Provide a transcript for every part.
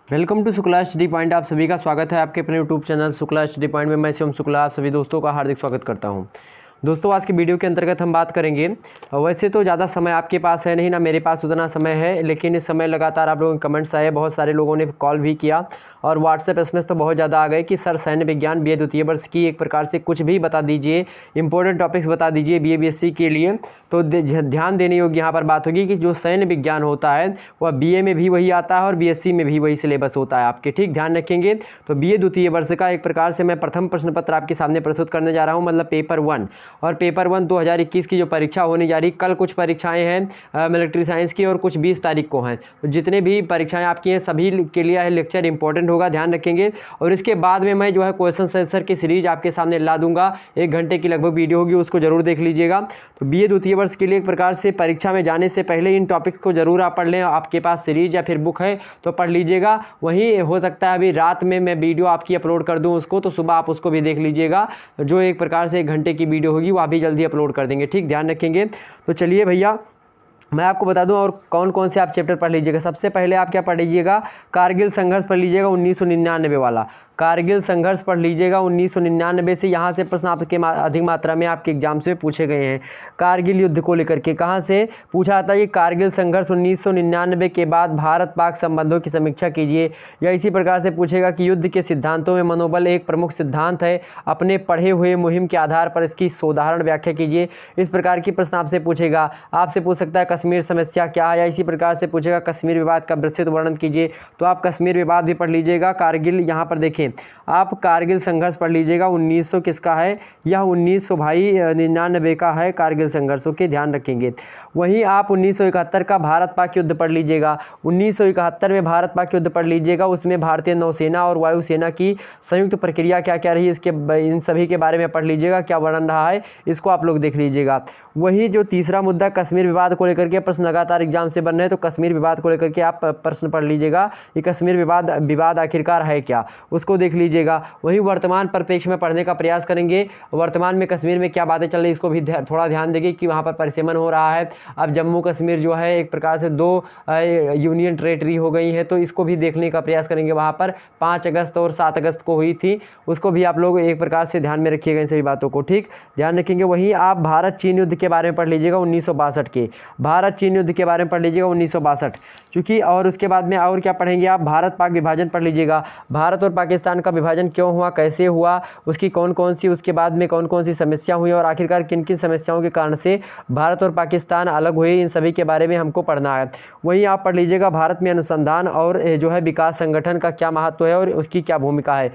Welcome to Shukla study point. आप सभी का स्वागत है आपके अपने YouTube channel Shukla study point में। मैं शिवम शुक्ला आप सभी दोस्तों का हार्दिक स्वागत करता हूं। दोस्तों, आज के वीडियो के अंतर्गत हम बात करेंगे, वैसे तो ज़्यादा समय आपके पास है नहीं, ना मेरे पास उतना समय है, लेकिन इस समय लगातार आप लोगों के कमेंट्स आए, बहुत सारे लोगों ने कॉल भी किया और व्हाट्सएप एसएमएस तो बहुत ज़्यादा आ गए कि सर सैन्य विज्ञान बीए द्वितीय वर्ष की एक प्रकार से कुछ भी बता दीजिए, इंपॉर्टेंट टॉपिक्स बता दीजिए बीए बीएससी के लिए। तो ध्यान देने योग्य यहाँ पर बात होगी कि जो सैन्य विज्ञान होता है वह बीए में भी वही आता है और बीएससी में भी वही सिलेबस होता है आपके, ठीक ध्यान रखेंगे। तो बीए द्वितीय वर्ष का एक प्रकार से मैं प्रथम प्रश्न पत्र आपके सामने प्रस्तुत करने जा रहा हूँ, मतलब पेपर 1। और पेपर 1 2021 की जो परीक्षा होने जा रही, कल कुछ परीक्षाएं हैं मिलिट्री साइंस की और कुछ 20 तारीख को हैं। तो जितने भी परीक्षाएं आपकी हैं सभी के लिए लेक्चर इंपॉर्टेंट होगा, ध्यान रखेंगे। और इसके बाद में मैं जो है क्वेश्चन आंसर की सीरीज आपके सामने ला दूंगा, 1 घंटे की लगभग वीडियो होगी, उसको जरूर देख लीजिएगा। तो बीए द्वितीय वर्ष के लिए एक प्रकार से परीक्षा में जाने से पहले इन टॉपिक्स को जरूर आप पढ़ लें। आपके पास सीरीज या फिर बुक है तो पढ़ लीजिएगा। वहीं हो सकता है अभी रात में मैं वीडियो आपकी अपलोड कर दूं उसको, तो सुबह आप उसको भी देख लीजिएगा। जो एक प्रकार से 1 घंटे की वीडियो होगी वह भी जल्दी अपलोड कर देंगे, ठीक ध्यान रखेंगे। तो चलिए भैया मैं आपको बता दूं और कौन कौन से आप चैप्टर पढ़ लीजिएगा। सबसे पहले आप क्या पढ़ लीजिएगा, कारगिल संघर्ष पढ़ लीजिएगा 1999 वाला। कारगिल संघर्ष पढ़ लीजिएगा 1999 से। यहाँ से प्रश्न आपके अधिक मात्रा में आपके एग्जाम से पूछे गए हैं। कारगिल युद्ध को लेकर के कहाँ से पूछा जाता है कि कारगिल संघर्ष 1999 के बाद भारत पाक संबंधों की समीक्षा कीजिए। या इसी प्रकार से पूछेगा कि युद्ध के सिद्धांतों में मनोबल एक प्रमुख सिद्धांत है, अपने पढ़े हुए मुहिम के आधार पर इसकी सोदाहरण व्याख्या कीजिए। इस प्रकार की प्रश्न आपसे पूछेगा। आपसे पूछ सकता है कश्मीर समस्या क्या है, या इसी प्रकार से पूछेगा कश्मीर विवाद का विस्तृत वर्णन कीजिए। तो आप कश्मीर विवाद भी पढ़ लीजिएगा। कारगिल यहाँ पर देखें आप कारगिल संघर्ष पढ़ लीजिएगा 1900 किसका है, यह 1900 भाई 99 का है कारगिल संघर्ष, ओके ध्यान रखेंगे। वहीं आप 1971 का भारत पाक युद्ध पढ़ लीजिएगा। 1971 में भारत पाक युद्ध पढ़ लीजिएगा। उसमें भारतीय नौसेना और वायुसेना की संयुक्त प्रक्रिया क्या क्या रही, इसके इन सभी के बारे में पढ़ लीजिएगा, क्या वर्णन रहा है इसको आप लोग देख लीजिएगा। वही जो तीसरा मुद्दा कश्मीर विवाद को लेकर के प्रश्न लगातार एग्जाम से बन रहे हैं, तो कश्मीर विवाद को लेकर के आप प्रश्न पढ़ लीजिएगा कि कश्मीर विवाद आखिरकार है क्या, उसको देख लीजिएगा। वही वर्तमान परिप्रेक्ष्य में पढ़ने का प्रयास करेंगे। वर्तमान में कश्मीर में क्या बातें चल रही इसको भी थोड़ा ध्यान देंगे कि वहाँ पर परिसीमन हो रहा है। अब जम्मू कश्मीर जो है एक प्रकार से 2 यूनियन टेरेटरी हो गई है, तो इसको भी देखने का प्रयास करेंगे। वहाँ पर 5 अगस्त और 7 अगस्त को हुई थी, उसको भी आप लोग एक प्रकार से ध्यान में रखिएगा, इन सभी बातों को ठीक ध्यान रखेंगे। वहीं आप भारत चीन युद्ध के बारे में पढ़ लीजिएगा 1962 के, भारत चीन युद्ध के बारे में पढ़ लीजिएगा 1962 चूँकि। और उसके बाद में और क्या पढ़ेंगे आप, भारत पाक विभाजन पढ़ लीजिएगा। भारत और पाकिस्तान का विभाजन क्यों हुआ, कैसे हुआ, उसकी कौन कौन सी, उसके बाद में कौन कौन सी समस्या हुई और आखिरकार किन किन समस्याओं के कारण से भारत और पाकिस्तान अलग हुए, इन सभी के बारे में हमको पढ़ना है। वहीं आप पढ़ लीजिएगा भारत में अनुसंधान और जो है विकास संगठन का क्या महत्व है और उसकी क्या भूमिका है।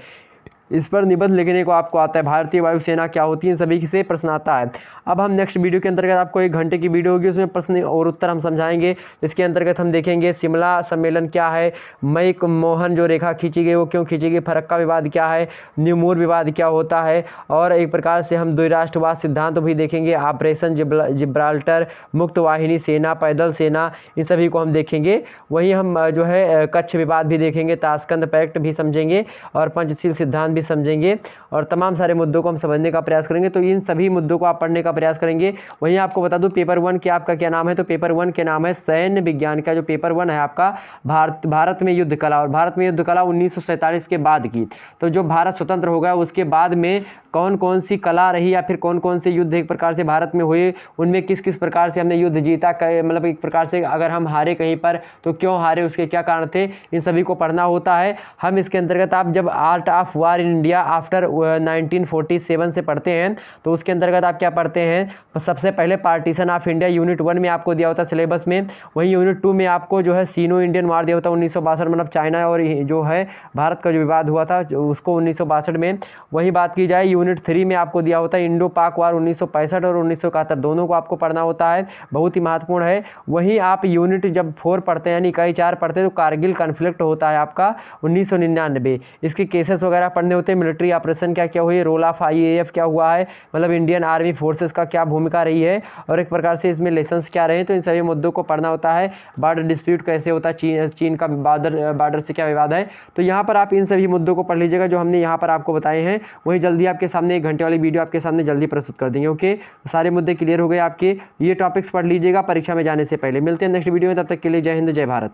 इस पर निबंध लिखने को आपको आता है। भारतीय वायुसेना क्या होती है, इन सभी से प्रश्न आता है। अब हम नेक्स्ट वीडियो के अंतर्गत आपको 1 घंटे की वीडियो होगी, उसमें प्रश्न और उत्तर हम समझाएंगे। इसके अंतर्गत हम देखेंगे सिमला सम्मेलन क्या है, मई मोहन जो रेखा खींची गई वो क्यों खींची गई, फरक्का विवाद क्या है, न्यूमूर विवाद क्या होता है, और एक प्रकार से हम द्विराष्ट्रवाद सिद्धांत भी देखेंगे। ऑपरेशन जिब्राल्टर, मुक्त वाहिनी सेना, पैदल सेना, इन सभी को हम देखेंगे। वहीं हम जो है कच्छ विवाद भी देखेंगे, ताशकंद पैक्ट भी समझेंगे और पंचशील सिद्धांत समझेंगे, और तमाम सारे मुद्दों को हम समझने का प्रयास करेंगे। तो इन सभी मुद्दों को आप पढ़ने का प्रयास करेंगे। वहीं आपको बता दूं पेपर 1 के आपका क्या नाम है, तो पेपर 1 के नाम है सैन्य विज्ञान का। जो पेपर 1 है आपका भारत में युद्ध कला, और भारत में युद्ध कला 1947 के बाद की। तो जो भारत स्वतंत्र हो गया उसके बाद में कौन कौन सी कला रही या फिर कौन कौन से युद्ध एक प्रकार से भारत में हुए, उनमें किस किस प्रकार से हमने युद्ध जीता, मतलब एक प्रकार से अगर हम हारे कहीं पर तो क्यों हारे, उसके क्या कारण थे, इन सभी को पढ़ना होता है। हम इसके अंतर्गत आप जब art of war in India after 1947 से पढ़ते हैं तो उसके अंतर्गत आप क्या पढ़ते हैं, सबसे पहले पार्टीशन ऑफ इंडिया यूनिट 1 में आपको दिया होता सिलेबस में। वहीं यूनिट 2 में आपको जो है सीनो इंडियन वार दिया होता 1962, मतलब चाइना और जो है भारत का जो विवाद हुआ था उसको 1962 में। वहीं बात की जाए यूनिट 3 में आपको दिया होता है इंडो पाक वार 1965 और 1971, दोनों को आपको पढ़ना होता है, बहुत ही महत्वपूर्ण है। वहीं आप यूनिट जब 4 पढ़ते हैं यानी इकाई 4 पढ़ते हैं तो कारगिल कॉन्फ्लिक्ट होता है आपका 1999, इसके केसेस वगैरह पढ़ने होते हैं। मिलिट्री ऑपरेशन क्या क्या हुई, रोल ऑफ IAF क्या हुआ है, मतलब इंडियन आर्मी फोर्सेस का क्या भूमिका रही है, और एक प्रकार से इसमें लेसन्स क्या रहे, तो इन सभी मुद्दों को पढ़ना होता है। बॉर्डर डिस्प्यूट कैसे होता है, चीन का बॉर्डर से क्या विवाद है, तो यहाँ पर आप इन सभी मुद्दों को पढ़ लीजिएगा जो हमने यहाँ पर आपको बताए हैं। वही जल्दी आपके सामने 1 घंटे वाली वीडियो आपके सामने जल्दी प्रस्तुत कर देंगे। ओके, सारे मुद्दे क्लियर हो गए आपके, ये टॉपिक्स पढ़ लीजिएगा परीक्षा में जाने से पहले। मिलते हैं नेक्स्ट वीडियो में, तब तक के लिए जय हिंद जय भारत।